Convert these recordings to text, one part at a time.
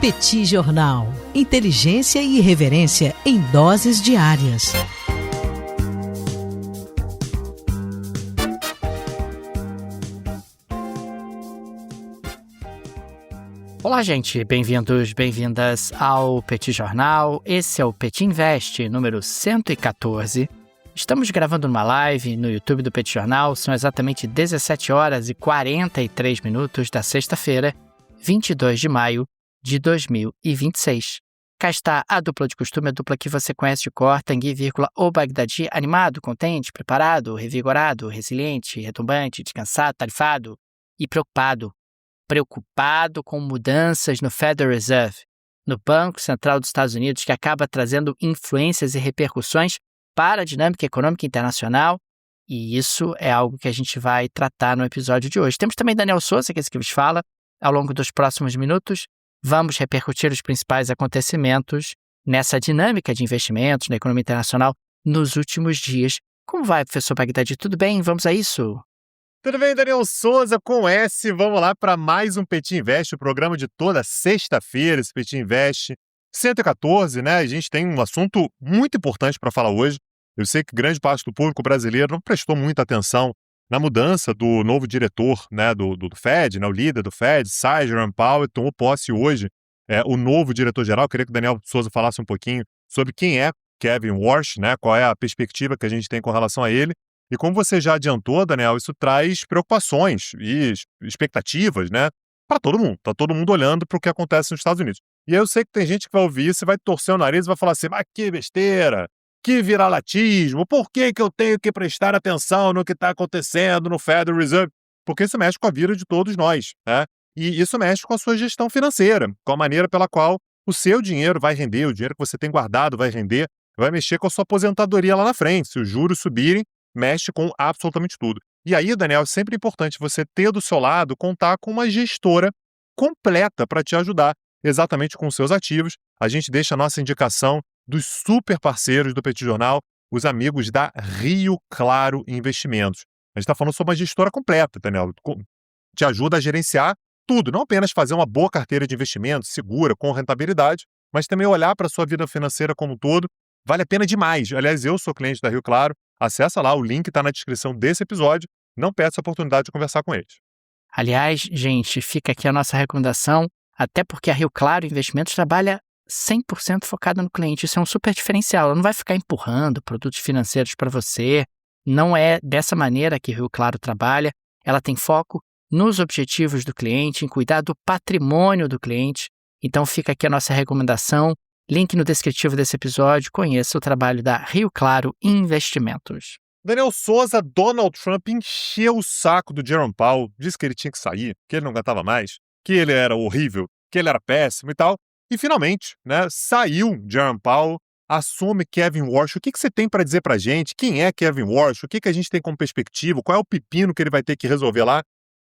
Petit Jornal. Inteligência e irreverência em doses diárias. Olá, gente. Bem-vindos, bem-vindas ao Petit Jornal. Esse é o Petit Invest, número 114. Estamos gravando uma live no YouTube do Petit Jornal. São exatamente 17 horas e 43 minutos da sexta-feira, 22 de maio de 2026. Cá está a dupla de costume, a dupla que você conhece de cor, Tanguy, o Bagdadi, animado, contente, preparado, revigorado, resiliente, retumbante, descansado, tarifado e preocupado. Preocupado com mudanças no Federal Reserve, no Banco Central dos Estados Unidos, que acaba trazendo influências e repercussões para a dinâmica econômica internacional, e isso é algo que a gente vai tratar no episódio de hoje. Temos também Daniel Souza, que é esse que vos fala. Ao longo dos próximos minutos, vamos repercutir os principais acontecimentos nessa dinâmica de investimentos na economia internacional nos últimos dias. Como vai, professor Bagdadi? Tudo bem? Vamos a isso? Tudo bem, Daniel Souza com S. Vamos lá para mais um Petit Invest, o programa de toda sexta-feira, esse Petit Invest 114, né? A gente tem um assunto muito importante para falar hoje. Eu sei que grande parte do público brasileiro não prestou muita atenção na mudança do novo diretor, né, do Fed, né, o líder do Fed, Jerome Powell, tomou posse hoje, o novo diretor-geral. Eu queria que o Daniel Souza falasse um pouquinho sobre quem é Kevin Warsh, né? Qual é a perspectiva que a gente tem com relação a ele. E como você já adiantou, Daniel, isso traz preocupações e expectativas, né, para todo mundo. Tá todo mundo olhando para o que acontece nos Estados Unidos. E aí eu sei que tem gente que vai ouvir isso e vai torcer o nariz e vai falar assim, mas que besteira, que viralatismo, por que eu tenho que prestar atenção no que está acontecendo no Federal Reserve? Porque isso mexe com a vida de todos nós, né? E isso mexe com a sua gestão financeira, com a maneira pela qual o seu dinheiro vai render, o dinheiro que você tem guardado vai render, vai mexer com a sua aposentadoria lá na frente. Se os juros subirem, mexe com absolutamente tudo. E aí, Daniel, é sempre importante você ter do seu lado, contar com uma gestora completa para te ajudar exatamente com os seus ativos. A gente deixa a nossa indicação dos super parceiros do Petit Jornal, os amigos da Rio Claro Investimentos. A gente está falando sobre uma gestora completa, Daniel. Te ajuda a gerenciar tudo, não apenas fazer uma boa carteira de investimentos, segura, com rentabilidade, mas também olhar para a sua vida financeira como um todo. Vale a pena demais. Aliás, eu sou cliente da Rio Claro. Acessa lá, o link está na descrição desse episódio. Não perca essa oportunidade de conversar com eles. Aliás, gente, fica aqui a nossa recomendação, até porque a Rio Claro Investimentos trabalha 100% focada no cliente. Isso é um super diferencial. Ela não vai ficar empurrando produtos financeiros para você. Não é dessa maneira que a Rio Claro trabalha. Ela tem foco nos objetivos do cliente, em cuidar do patrimônio do cliente. Então fica aqui a nossa recomendação. Link no descritivo desse episódio. Conheça o trabalho da Rio Claro Investimentos. Daniel Souza, Donald Trump encheu o saco do Jerome Powell, disse que ele tinha que sair, que ele não aguentava mais, que ele era horrível, que ele era péssimo e tal. E finalmente, né, saiu Jerome Powell, assume Kevin Warsh. O que você tem para dizer pra gente? Quem é Kevin Warsh? O que a gente tem como perspectiva? Qual é o pepino que ele vai ter que resolver lá?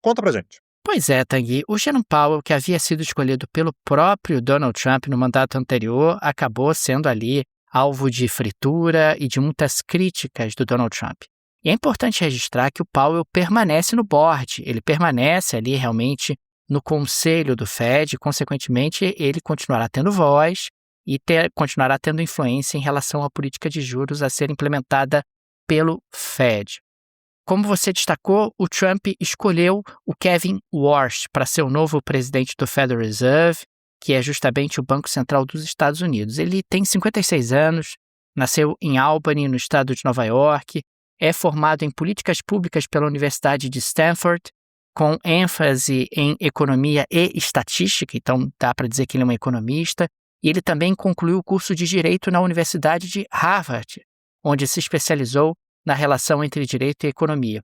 Conta pra gente. Pois é, Tanguy. O Jerome Powell, que havia sido escolhido pelo próprio Donald Trump no mandato anterior, acabou sendo ali alvo de fritura e de muitas críticas do Donald Trump. E é importante registrar que o Powell permanece no board, ele permanece ali realmente no conselho do Fed, e, consequentemente, ele continuará tendo voz e continuará tendo influência em relação à política de juros a ser implementada pelo Fed. Como você destacou, o Trump escolheu o Kevin Warsh para ser o novo presidente do Federal Reserve, que é justamente o Banco Central dos Estados Unidos. Ele tem 56 anos, nasceu em Albany, no estado de Nova York, é formado em políticas públicas pela Universidade de Stanford, com ênfase em economia e estatística, então dá para dizer que ele é um economista, e ele também concluiu o curso de Direito na Universidade de Harvard, onde se especializou na relação entre direito e economia.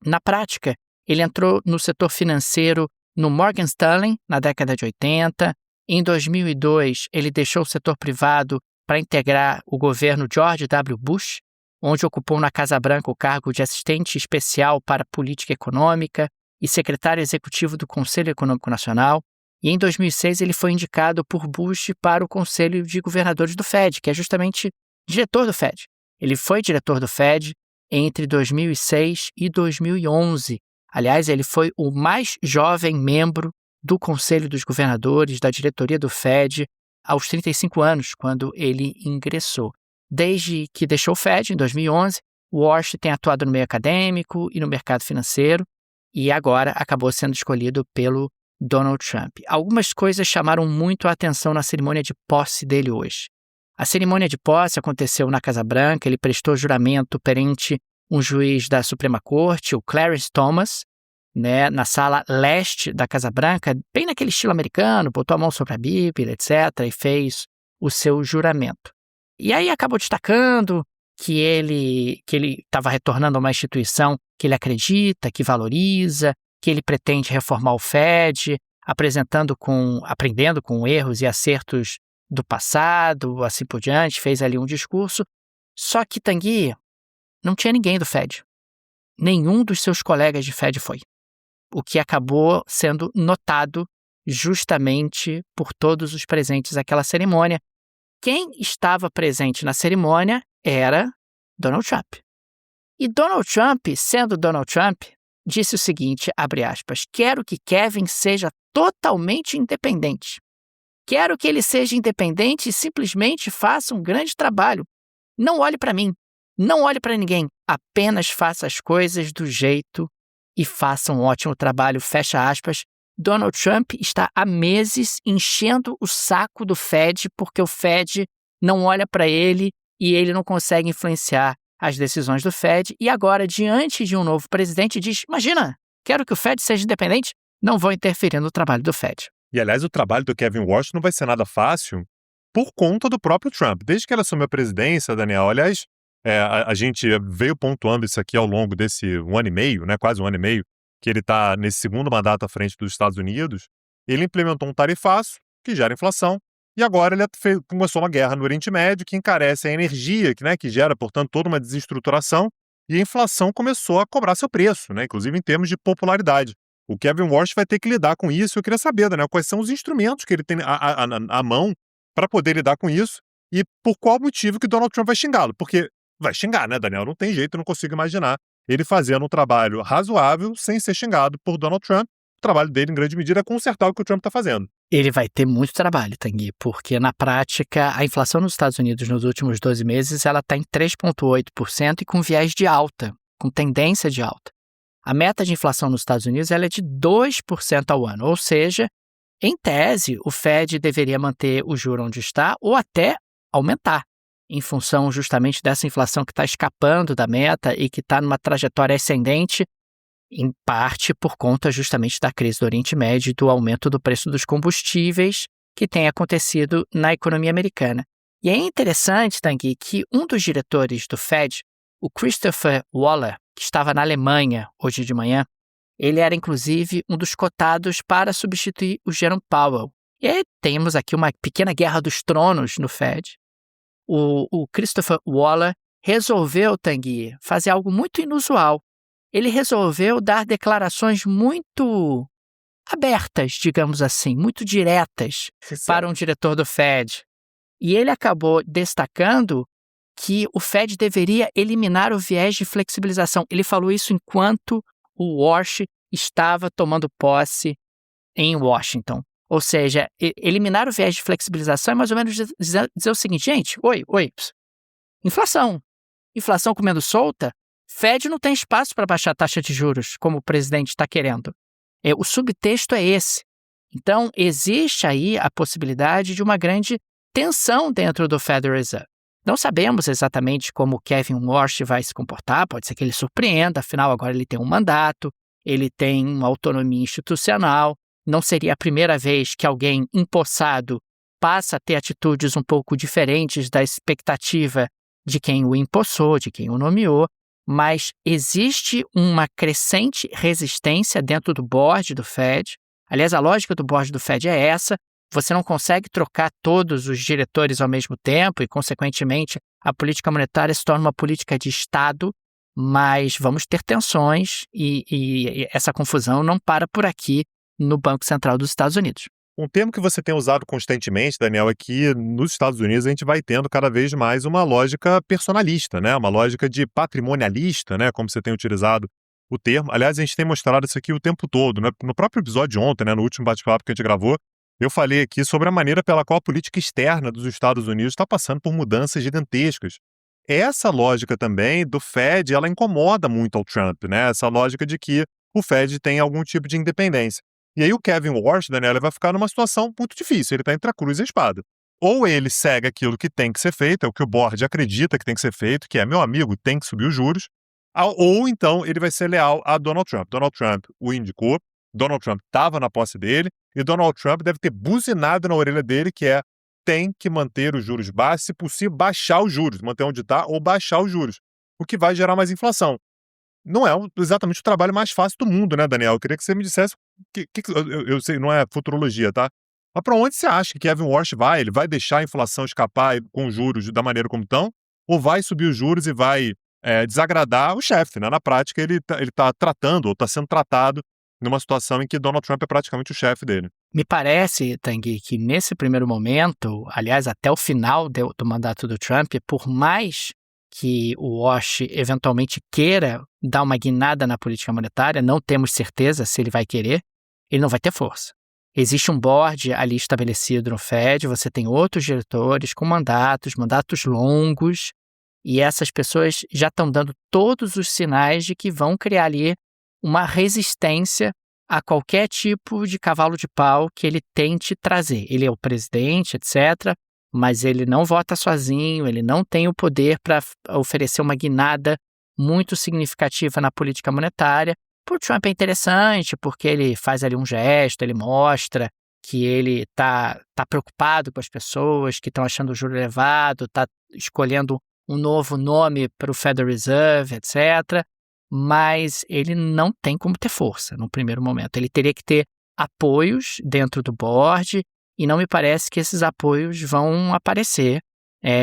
Na prática, ele entrou no setor financeiro no Morgan Stanley, na década de 80. Em 2002, ele deixou o setor privado para integrar o governo George W. Bush, onde ocupou na Casa Branca o cargo de assistente especial para política econômica e secretário executivo do Conselho Econômico Nacional. E em 2006, ele foi indicado por Bush para o Conselho de Governadores do Fed, que é justamente diretor do Fed. Ele foi diretor do Fed entre 2006 e 2011. Aliás, ele foi o mais jovem membro do Conselho dos Governadores, da diretoria do Fed, aos 35 anos, quando ele ingressou. Desde que deixou o Fed, em 2011, Walsh tem atuado no meio acadêmico e no mercado financeiro e agora acabou sendo escolhido pelo Donald Trump. Algumas coisas chamaram muito a atenção na cerimônia de posse dele hoje. A cerimônia de posse aconteceu na Casa Branca, ele prestou juramento perante um juiz da Suprema Corte, o Clarence Thomas, né, na sala leste da Casa Branca, bem naquele estilo americano, botou a mão sobre a Bíblia, etc., e fez o seu juramento. E aí acabou destacando que ele estava retornando a uma instituição que ele acredita, que valoriza, que ele pretende reformar o Fed, aprendendo com erros e acertos do passado, assim por diante, fez ali um discurso. Só que, Tanguy, não tinha ninguém do Fed. Nenhum dos seus colegas de Fed foi. O que acabou sendo notado justamente por todos os presentes àquela cerimônia. Quem estava presente na cerimônia era Donald Trump. E Donald Trump, sendo Donald Trump, disse o seguinte, abre aspas, quero que Kevin seja totalmente independente. Quero que ele seja independente e simplesmente faça um grande trabalho. Não olhe para mim, não olhe para ninguém, apenas faça as coisas do jeito e faça um ótimo trabalho, fecha aspas. Donald Trump está há meses enchendo o saco do Fed porque o Fed não olha para ele e ele não consegue influenciar as decisões do Fed. E agora, diante de um novo presidente, diz, imagina, quero que o Fed seja independente, não vou interferir no trabalho do Fed. E, aliás, o trabalho do Kevin Walsh não vai ser nada fácil por conta do próprio Trump. Desde que ele assumiu a presidência, Daniel, aliás, a gente veio pontuando isso aqui ao longo desse 1 ano e meio, né, quase 1 ano e meio, que ele está nesse segundo mandato à frente dos Estados Unidos, ele implementou um tarifaço que gera inflação, e agora ele começou uma guerra no Oriente Médio que encarece a energia, que gera, portanto, toda uma desestruturação, e a inflação começou a cobrar seu preço, né, inclusive em termos de popularidade. O Kevin Walsh vai ter que lidar com isso. Eu queria saber, Daniel, quais são os instrumentos que ele tem à mão para poder lidar com isso e por qual motivo que Donald Trump vai xingá-lo. Porque vai xingar, né, Daniel? Não tem jeito, eu não consigo imaginar ele fazendo um trabalho razoável sem ser xingado por Donald Trump. O trabalho dele, em grande medida, é consertar o que o Trump está fazendo. Ele vai ter muito trabalho, Tanguy, porque na prática a inflação nos Estados Unidos nos últimos 12 meses ela está em 3,8% e com viés de alta, com tendência de alta. A meta de inflação nos Estados Unidos ela é de 2% ao ano, ou seja, em tese, o Fed deveria manter o juro onde está ou até aumentar, em função justamente dessa inflação que está escapando da meta e que está numa trajetória ascendente, em parte por conta justamente da crise do Oriente Médio e do aumento do preço dos combustíveis que tem acontecido na economia americana. E é interessante, Tanguy, que um dos diretores do Fed, o Christopher Waller, que estava na Alemanha hoje de manhã, ele era inclusive um dos cotados para substituir o Jerome Powell. E aí temos aqui uma pequena guerra dos tronos no Fed. O Christopher Waller resolveu, Tanguy, fazer algo muito inusual. Ele resolveu dar declarações muito abertas, digamos assim, muito diretas para um diretor do Fed. E ele acabou destacando que o Fed deveria eliminar o viés de flexibilização. Ele falou isso enquanto o Walsh estava tomando posse em Washington. Ou seja, eliminar o viés de flexibilização é mais ou menos dizer o seguinte, gente, inflação comendo solta, Fed não tem espaço para baixar a taxa de juros, como o presidente está querendo. O subtexto é esse. Então, existe aí a possibilidade de uma grande tensão dentro do Federal Reserve. Não sabemos exatamente como o Kevin Walsh vai se comportar, pode ser que ele surpreenda, afinal agora ele tem um mandato, ele tem uma autonomia institucional, não seria a primeira vez que alguém empossado passa a ter atitudes um pouco diferentes da expectativa de quem o empossou, de quem o nomeou, mas existe uma crescente resistência dentro do board do Fed. Aliás, a lógica do board do Fed é essa. Você não consegue trocar todos os diretores ao mesmo tempo e, consequentemente, a política monetária se torna uma política de Estado, mas vamos ter tensões e essa confusão não para por aqui no Banco Central dos Estados Unidos. Um termo que você tem usado constantemente, Daniel, é que nos Estados Unidos a gente vai tendo cada vez mais uma lógica personalista, né? Uma lógica de patrimonialista, né? Como você tem utilizado o termo. Aliás, a gente tem mostrado isso aqui o tempo todo, né? No próprio episódio de ontem, né, no último bate-papo que a gente gravou, eu falei aqui sobre a maneira pela qual a política externa dos Estados Unidos está passando por mudanças gigantescas. Essa lógica também do Fed, ela incomoda muito ao Trump, né? Essa lógica de que o Fed tem algum tipo de independência. E aí o Kevin Warsh, Daniela, vai ficar numa situação muito difícil, ele está entre a cruz e a espada. Ou ele segue aquilo que tem que ser feito, é o que o board acredita que tem que ser feito, que é, meu amigo, tem que subir os juros, ou então ele vai ser leal a Donald Trump. Donald Trump o indicou, Donald Trump estava na posse dele, e Donald Trump deve ter buzinado na orelha dele, que é, tem que manter os juros baixos, se possível, baixar os juros, manter onde está ou baixar os juros, o que vai gerar mais inflação. Não é exatamente o trabalho mais fácil do mundo, né, Daniel? Eu queria que você me dissesse, eu sei, não é futurologia, tá? Mas para onde você acha que Kevin Warsh vai? Ele vai deixar a inflação escapar com os juros da maneira como estão? Ou vai subir os juros e vai desagradar o chefe, né? Na prática, ele tá tratando, ou está sendo tratado numa situação em que Donald Trump é praticamente o chefe dele. Me parece, Tanguy, que nesse primeiro momento, aliás, até o final do mandato do Trump, por mais que o Warsh eventualmente queira dar uma guinada na política monetária, não temos certeza se ele vai querer, ele não vai ter força. Existe um board ali estabelecido no Fed, você tem outros diretores com mandatos longos, e essas pessoas já estão dando todos os sinais de que vão criar ali uma resistência a qualquer tipo de cavalo de pau que ele tente trazer. Ele é o presidente, etc., mas ele não vota sozinho, ele não tem o poder para oferecer uma guinada muito significativa na política monetária. Para o Trump é interessante, porque ele faz ali um gesto, ele mostra que ele está preocupado com as pessoas que estão achando o juro elevado, está escolhendo um novo nome para o Federal Reserve, etc., mas ele não tem como ter força no primeiro momento. Ele teria que ter apoios dentro do board e não me parece que esses apoios vão aparecer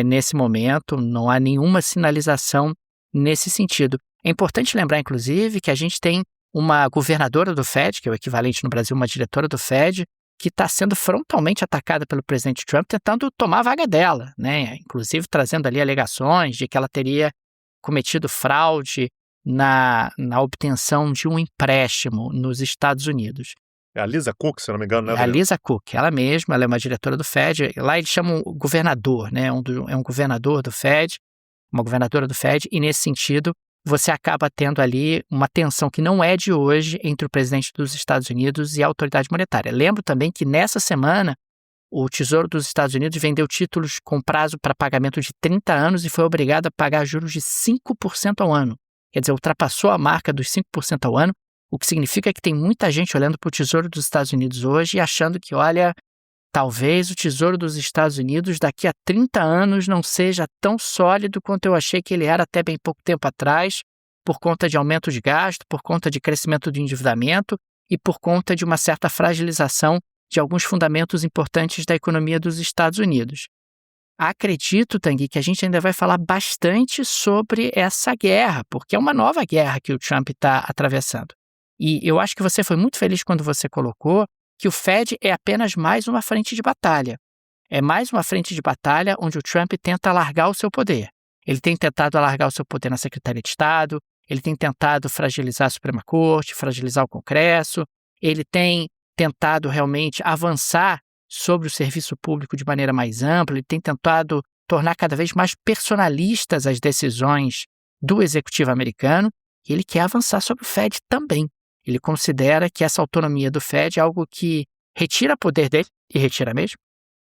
nesse momento, não há nenhuma sinalização nesse sentido. É importante lembrar, inclusive, que a gente tem uma governadora do Fed, que é o equivalente no Brasil, uma diretora do Fed, que está sendo frontalmente atacada pelo presidente Trump, tentando tomar a vaga dela, né? Inclusive trazendo ali alegações de que ela teria cometido fraude na obtenção de um empréstimo nos Estados Unidos. É a Lisa Cook, se eu não me engano, né? É a Lisa Cook, ela mesma, ela é uma diretora do Fed. Lá eles chamam o governador, né? É um governador do Fed, uma governadora do Fed, e nesse sentido você acaba tendo ali uma tensão que não é de hoje entre o presidente dos Estados Unidos e a autoridade monetária. Lembro também que nessa semana o Tesouro dos Estados Unidos vendeu títulos com prazo para pagamento de 30 anos e foi obrigado a pagar juros de 5% ao ano. Quer dizer, ultrapassou a marca dos 5% ao ano, o que significa que tem muita gente olhando para o Tesouro dos Estados Unidos hoje e achando que, olha, talvez o Tesouro dos Estados Unidos daqui a 30 anos não seja tão sólido quanto eu achei que ele era até bem pouco tempo atrás, por conta de aumento de gasto, por conta de crescimento de endividamento e por conta de uma certa fragilização de alguns fundamentos importantes da economia dos Estados Unidos. Acredito, Tanguy, que a gente ainda vai falar bastante sobre essa guerra, porque é uma nova guerra que o Trump está atravessando. E eu acho que você foi muito feliz quando você colocou que o Fed é apenas mais uma frente de batalha. É mais uma frente de batalha onde o Trump tenta alargar o seu poder. Ele tem tentado alargar o seu poder na Secretaria de Estado, ele tem tentado fragilizar a Suprema Corte, fragilizar o Congresso, ele tem tentado realmente avançar sobre o serviço público de maneira mais ampla, ele tem tentado tornar cada vez mais personalistas as decisões do executivo americano e ele quer avançar sobre o Fed também. Ele considera que essa autonomia do Fed é algo que retira poder dele, e retira mesmo,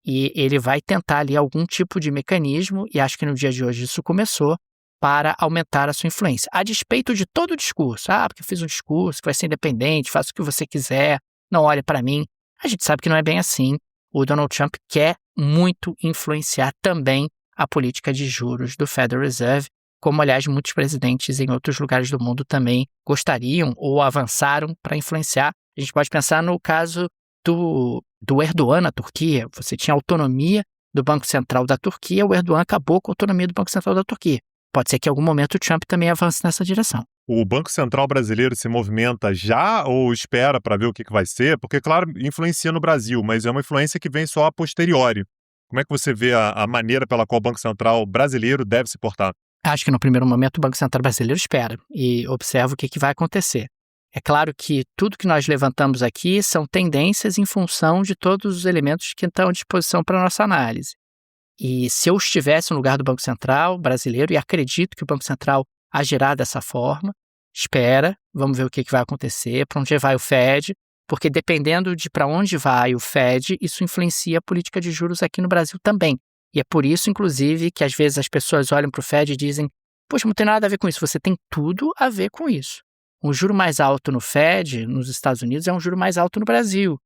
e ele vai tentar ali algum tipo de mecanismo, e acho que no dia de hoje isso começou, para aumentar a sua influência. A despeito de todo o discurso, porque eu fiz um discurso que vai ser independente, faça o que você quiser, não olhe para mim, a gente sabe que não é bem assim. O Donald Trump quer muito influenciar também a política de juros do Federal Reserve, como, aliás, muitos presidentes em outros lugares do mundo também gostariam ou avançaram para influenciar. A gente pode pensar no caso do Erdogan na Turquia. Você tinha autonomia do Banco Central da Turquia, o Erdogan acabou com a autonomia do Banco Central da Turquia. Pode ser que em algum momento o Trump também avance nessa direção. O Banco Central brasileiro se movimenta já ou espera para ver o que vai ser? Porque, claro, influencia no Brasil, mas é uma influência que vem só a posteriori. Como é que você vê a maneira pela qual o Banco Central brasileiro deve se portar? Acho que no primeiro momento o Banco Central brasileiro espera e observa o que vai acontecer. É claro que tudo que nós levantamos aqui são tendências em função de todos os elementos que estão à disposição para a nossa análise. E se eu estivesse no lugar do Banco Central brasileiro, e acredito que o Banco Central agirá dessa forma, espera, vamos ver o que vai acontecer, para onde vai o Fed, porque dependendo de para onde vai o Fed, isso influencia a política de juros aqui no Brasil também. E é por isso, inclusive, que às vezes as pessoas olham para o Fed e dizem, poxa, não tem nada a ver com isso. Você tem tudo a ver com isso. Um juro mais alto no Fed, nos Estados Unidos, é um juro mais alto no Brasil.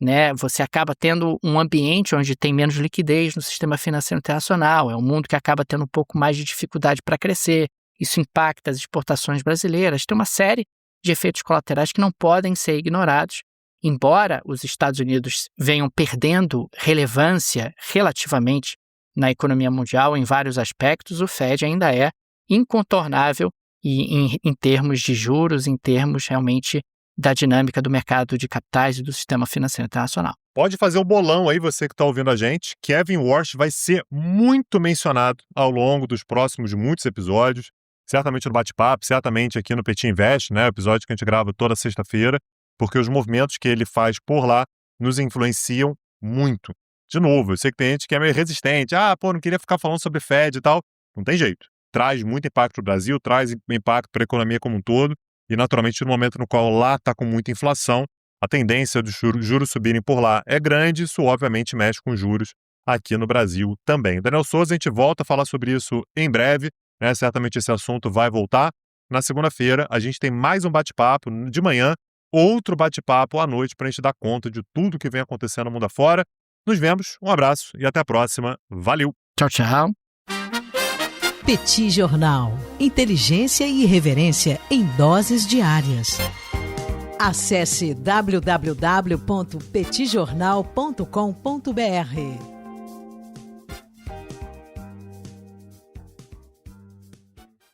Né? Você acaba tendo um ambiente onde tem menos liquidez no sistema financeiro internacional. É um mundo que acaba tendo um pouco mais de dificuldade para crescer. Isso impacta as exportações brasileiras. Tem uma série de efeitos colaterais que não podem ser ignorados. Embora os Estados Unidos venham perdendo relevância relativamente na economia mundial em vários aspectos, o Fed ainda é incontornável e em termos de juros, em termos realmente da dinâmica do mercado de capitais e do sistema financeiro internacional. Pode fazer o bolão aí, você que está ouvindo a gente. Kevin Warsh vai ser muito mencionado ao longo dos próximos muitos episódios, certamente no Bate-Papo, certamente aqui no Petit Invest, né, episódio que a gente grava toda sexta-feira, porque os movimentos que ele faz por lá nos influenciam muito. De novo, eu sei que tem gente que é meio resistente. Não queria ficar falando sobre Fed e tal. Não tem jeito. Traz muito impacto para o Brasil, traz impacto para a economia como um todo. E, naturalmente, no momento no qual lá está com muita inflação, a tendência dos juros subirem por lá é grande. Isso, obviamente, mexe com os juros aqui no Brasil também. Daniel Souza, a gente volta a falar sobre isso em breve, né? Certamente esse assunto vai voltar. Na segunda-feira, a gente tem mais um bate-papo de manhã, outro bate-papo à noite para a gente dar conta de tudo que vem acontecendo no mundo afora. Nos vemos, um abraço e até a próxima. Valeu! Tchau, tchau! Petit Jornal. Inteligência e irreverência em doses diárias. Acesse www.petitjornal.com.br.